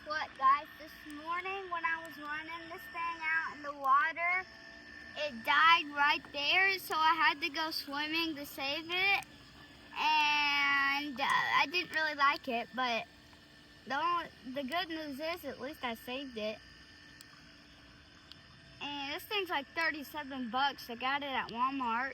what, guys? This morning when I was running this thing out in the water, it died right there, so I had to go swimming to save it. And I didn't really like it, but the good news is at least I saved it. And this thing's like 37 bucks. I got it at Walmart.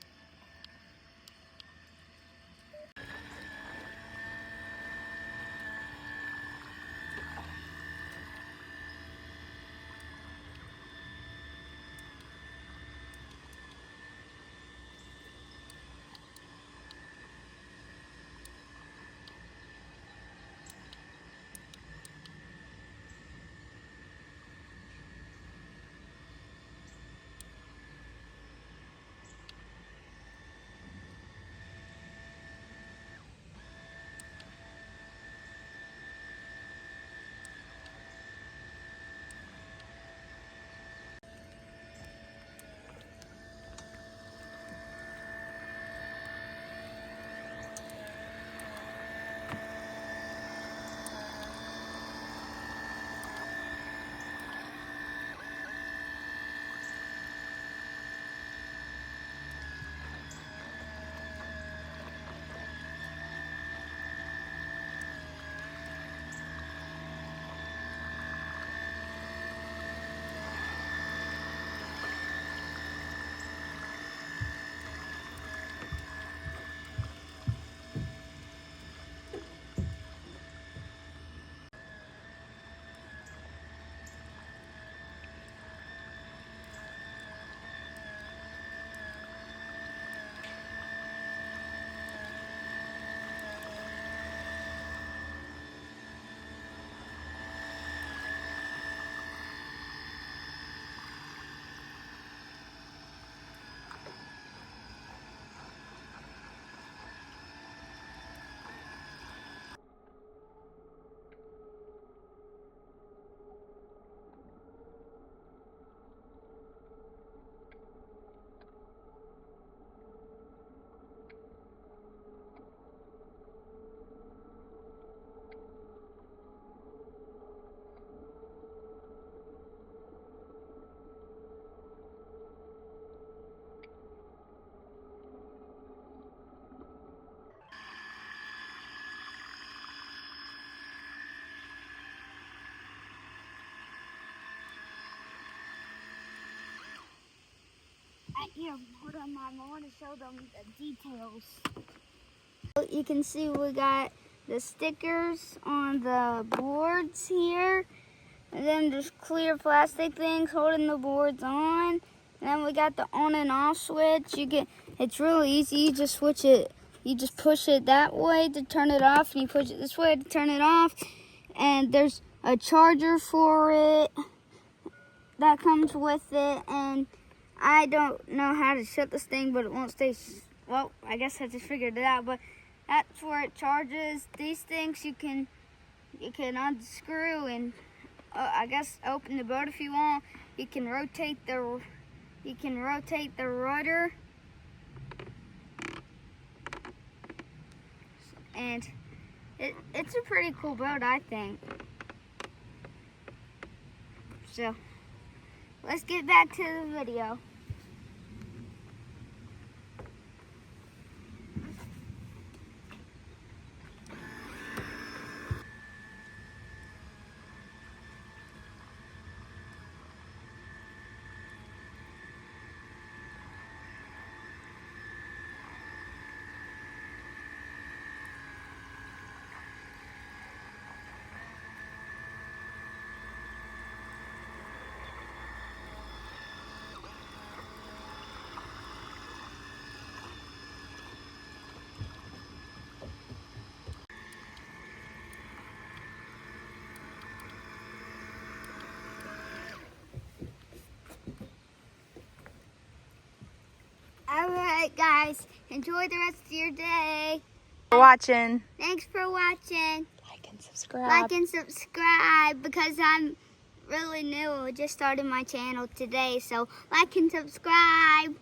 Here, hold on, Mom. I want to show them the details. You can see we got the stickers on the boards here. And then there's clear plastic things holding the boards on. And then we got the on and off switch. It's really easy. You just switch it. You just push it that way to turn it off, and you push it this way to turn it off. And there's a charger for it that comes with it. And I don't know how to shut this thing, but it won't stay. Well, I guess I just figured it out. But that's where it charges. These things you can unscrew and I guess open the boat if you want. You can rotate the rudder, and it's a pretty cool boat, I think. So let's get back to the video. Alright guys, enjoy the rest of your day. For watching. Thanks for watching. Like and subscribe. Like and subscribe because I'm really new. I just started my channel today, so like and subscribe.